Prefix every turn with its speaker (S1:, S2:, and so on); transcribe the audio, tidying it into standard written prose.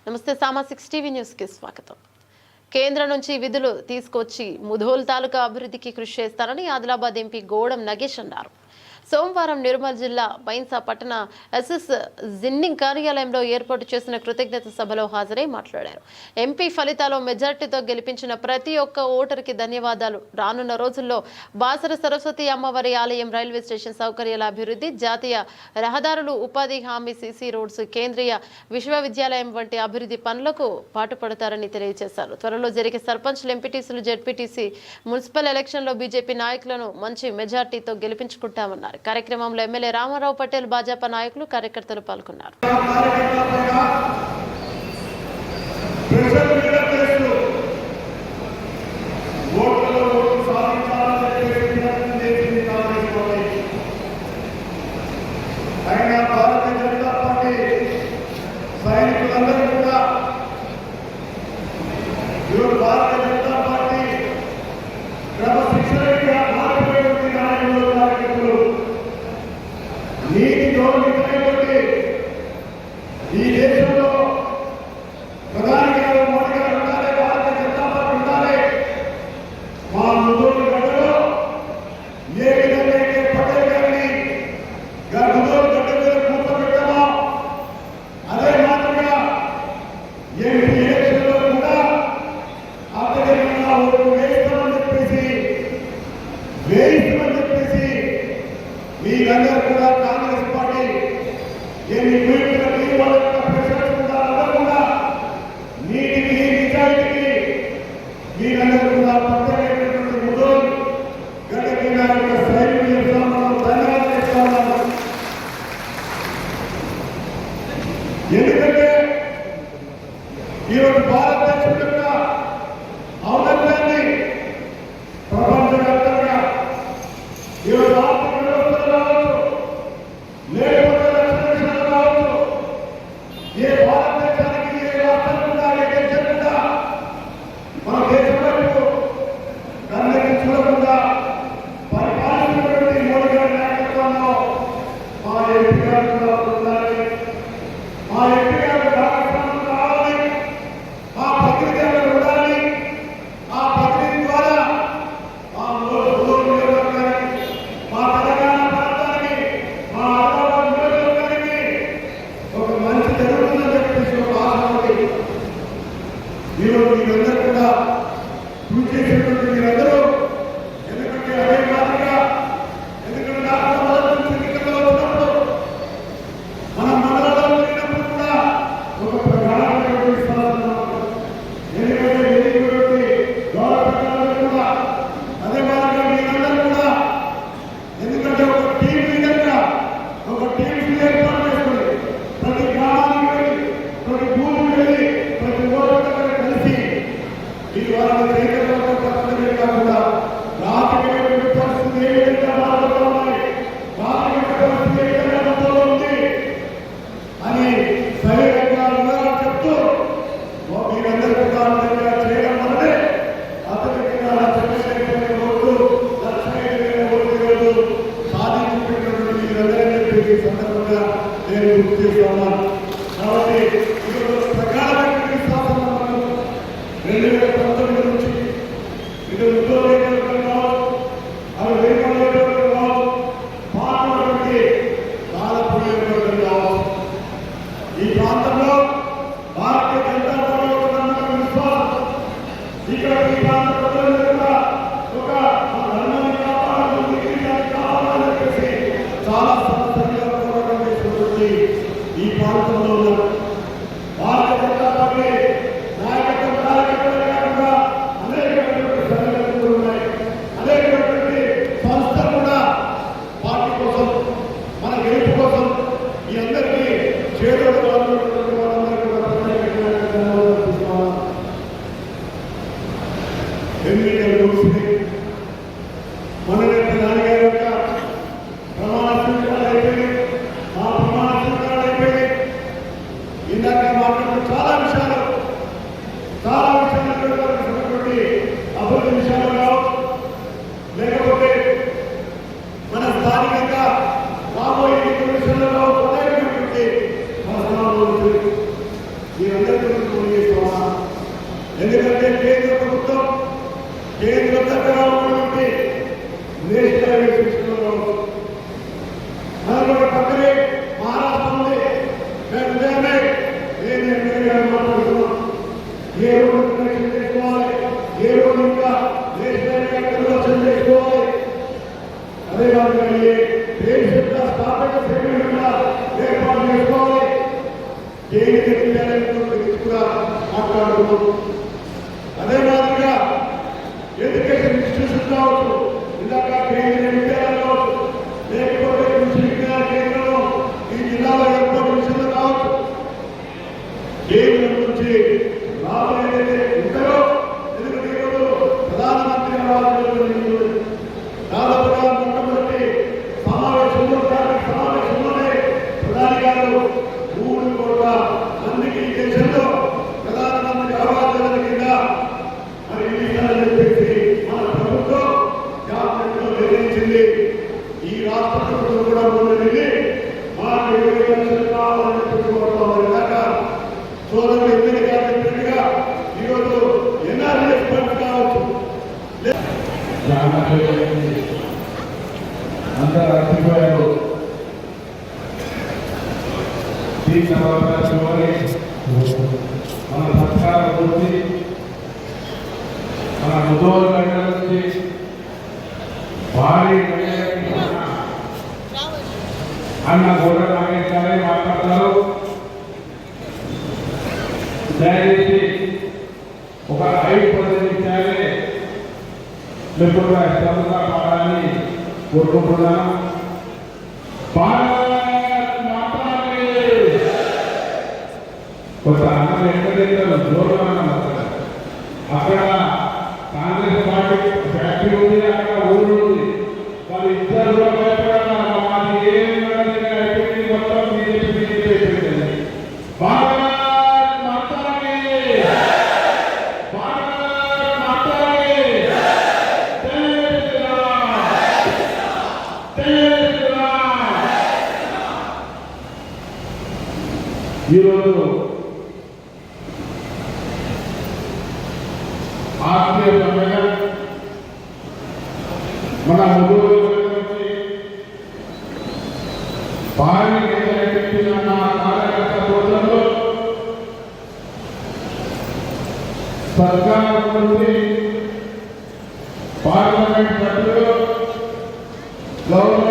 S1: నమస్తే సామా 6 TV news కి స్వాగతం. కేంద్రం నుంచి విధులు తీసుకొచ్చి ముధోల్ తాలూకా అభివృద్ధికి కృషి చేస్తారని ఆదిలాబాద్ ఎంపీ గోడం నగేష్ అన్నారు. సోమవారం నిర్మల్ జిల్లా బైన్సా పట్టణ ఎస్ఎస్ జిన్నింగ్ కార్యాలయంలో ఏర్పాటు చేసిన కృతజ్ఞత సభలో హాజరై మాట్లాడారు. ఎంపీ ఫలితాల్లో మెజార్టీతో గెలిపించిన ప్రతి ఒక్క ఓటరుకి ధన్యవాదాలు. రానున్న రోజుల్లో బాసర సరస్వతి అమ్మవారి ఆలయం, రైల్వే స్టేషన్ సౌకర్యాల అభివృద్ధి, జాతీయ రహదారులు, ఉపాధి హామీ, సీసీ రోడ్స్, కేంద్రీయ విశ్వవిద్యాలయం వంటి అభివృద్ధి పనులకు పాటుపడతారని తెలియజేశారు. త్వరలో జరిగే సర్పంచ్లు, ఎంపీటీసీలు, జెడ్పీటీసీ, మున్సిపల్ ఎలక్షన్లో బీజేపీ నాయకులను మంచి మెజార్టీతో గెలిపించుకుంటామన్నారు. కార్యక్రమంలో ఎమ్మెల్యే రామారావు పటేల్, భాజపా నాయకులు, కార్యకర్తలు పాల్గొన్నారు.
S2: ఈ దేశంలో ప్రధానిగా మోడీ గారు ఉండాలి, భారతీయ జనతా పార్టీ ఉండాలి. మా ముదోలు గడ్డలో ఏ విధంగా అయితే పటేల్ గారిని ముదోలు గడ్డ మీద కూర్చోబెట్టామో అదే మాదిరిగా ఎంపీ ఎలక్షన్లో కూడా అత్యధికంగా ఓట్లు వేయిస్తామని చెప్పేసి మీరందరూ కూడా కాంగ్రెస్ పార్టీ మీరందరూ కూడా ప్రత్యేకమైనటువంటి ముదోల్ గడ్డకి ధన్యవాదాలు చేస్తా ఉన్నాను. ఎందుకంటే ఈరోజు భారతదేశం యొక్క ఔన్నత్యాన్ని ప్రపంచవ్యాప్తంగా ఈరోజు ఆర్థిక వ్యవస్థలు రావచ్చు, లేకపోతే రక్షణ రావచ్చు, ఏ భారతదేశానికి ఏ రాష్ట్రం కూడా ఏ దేశం కూడా మన దేశం వైపు కన్నెత్తి చూడకుండా పరిపాలించినటువంటి మోడీ గారి నాయకత్వంలో మా ఎంపీ గారు కూడా ఉండాలి. మా ఎంపీ గారు భాగస్వామ్యం కావాలి. మా ప్రతినిధి గారు ఉండాలి. ఆ ప్రతినిధి ద్వారా మా ముదోల్ నియోజకవర్గానికి, మా తెలంగాణ ప్రాంతానికి, మా ఆదిలాబాద్ నియోజకవర్గానికి ఒక మంచి జరుగుతుందని చెప్పేసి ఒక ఆశ. ఈరోజు మీరందరూ కూడా కృషి చేసేటువంటి మీరందరూ, ఎందుకంటే అదే మాదిరిగా ఎందుకంటే రాష్ట్ర మొదటి ఎన్నికల్లో ఉన్నప్పుడు మన మండలంలో వెళ్ళినప్పుడు కూడా ఒక ప్రధానమైనటువంటి విశ్వాసం, ఎందుకంటే ఎన్నికటువంటి గౌరవ కూడా అదే మాదిరిగా మీరందరూ కూడా, ఎందుకంటే ఒక టీం లీడర్గా ఒక టీం ఏర్పాటు చేసుకుని ప్రతి గ్రామానికి వెళ్ళి, ప్రతి భూమికి వెళ్ళి, ప్రతి ఓటర్ దగ్గర కలిసి ఈ వాళ్ళని చైతన్యమే కాకుండా రాజకీయమైన పరిస్థితి ఏ విధంగా బాధలో ఉన్నాయి, రాజకీయ పరిస్థితి ఏ విధంగా బాధలో ఉంది అని సరిగ్గా వివరాలు చెప్తూ మీరందరూ కూడా చేయడం వల్లనే అత్యధికంగా 1,50,000 ఓట్లు, 1,50,000 ఓట్లు సాధించినటువంటి మీరందరూ చెప్పేసి సందర్భంగా నేను గుర్తు చేస్తా ఉన్నాను. కాబట్టి ఈరోజు ప్రకారమైన విశ్వాసం 2019 నుంచి ఇది ఉద్యోగంలో అవి వేగంలో పాల్గొనడానికి బాలపూడి కావచ్చు. ఈ ప్రాంతంలో భారతీయ జనతా పార్టీ ఒక విశ్వాసం. ఇక్కడ ఈ ప్రాంత ప్రజలు కూడా ఒక ధర్మాన్ని కావాలని చెప్పేసి చాలా సంవత్సరాలుగా పోరాటం చేసినటువంటి ఈ ప్రాంతంలో ఉన్నారు. భారతీయ జనతా పార్టీ నాయకత్వం కార్యకర్తలు కాకుండా అనేకమైనటువంటి సంఘటనలు ఉన్నాయి. అనేకమైనటువంటి సంస్థలు కూడా పార్టీ కోసం, మన గెలుపు కోసం ఈ అందరికీ చేతులు పాల్గొన్నటువంటి వాళ్ళందరూ కూడా ప్రత్యేకమైన ధన్యవాదాలు చూస్తున్నాను. ఎన్నికలు ముగిసింది. మననే ప్రధాని గారి యొక్క ప్రమాణ స్వీకారాలు అయిపోయింది. ఆ ప్రమాణ స్వీకారాలు అయిపోయింది. ఎందుకంటే కేంద్ర ప్రభుత్వం కేంద్ర దగ్గర ఉన్నటువంటి నేషనల్ హైవే సిస్టంలో మనకు పక్కనే మహారాష్ట్ర ఉంది. మేము ఉదయమే నేను ఎమ్మెల్యేగా మాట్లాడుతున్నాం. ఏ రోడ్డు కనెక్షన్ చేసుకోవాలి, ఏ రోడ్డు ఇంకా నేషనల్ హైవే కన్వర్షన్ చేసుకోవాలి. అదే కాకుండా దేశ స్థాపక సెక్రటరీ కూడా ఏర్పాటు చేసుకోవాలి. కేంద్ర విద్యాలయంలో కూడా మాట్లాడుతున్నాం. అదే మాదిరిగా ఎడ్యుకేషన్ ఇన్స్టిట్యూషన్ కావచ్చు, ఇందాక కేంద్రీయ విద్యాలయం కావచ్చు, లేకపోతే కృషి విజ్ఞాన కేంద్రం ఈ జిల్లాలో ఏర్పాటు విషయంలో కావచ్చు, కేంద్రం నుంచి రాబోయేదైతే ఉంటుందో, ఎందుకంటే ఈరోజు ప్రధానమంత్రి ఆవాస్ యోజన దాదాపుగా మొట్టమొదటి సమావేశంలోనే ప్రధాని గారు 3 కోట్ల మందికి ఈ దేశంలో ప్రధానమంత్రి ఆవాస్ యోజన కింద మరి చెప్పేసి మన ప్రభుత్వం క్యాబినెట్లో నిర్ణయించింది. ఈ రాష్ట్ర ప్రభుత్వం కూడా ముందుంది. మాకు 20 లక్షలు కావాలని పెట్టుకోవడం దాకా సోదరులు ఎమ్మెల్యే గారు చెప్పినట్టుగా ఈరోజు ఎన్ఆర్ఎస్ ఫండ్స్ కావచ్చు,
S3: అందరూ అర్థపోయారు. దీని తర్వాత చివరి మన సత్కార పూర్తి మన ముదోలు గంట నుంచి భారీ అన్న గోడ నాగేశ్వరే మాట్లాడతారు. దయచేసి ఒక 5-10 నిమిషాలే లేకుండా శ్రద్ధగా పాడాలని కోరుకుంటున్నాను. కొంత అన్నం ఎక్కడైతే జోరుగా అక్కడ కాంగ్రెస్ పార్టీ ఫ్యాక్టరీ ఉంది, అక్కడ ఊరు ఉంది. వాళ్ళు ఇద్దరు కూడా భయపడాలి. మాది ఏం అయిపోయింది, మొత్తం బీజేపీ అయిపోయింది. ఈరోజు ఆత్మీయ సమ్మేళనం మన ముగ్గురు భారీ నేతల కార్యకర్త బృందంలో సర్కారు నుండి పార్లమెంట్ సభ్యులు గౌరవ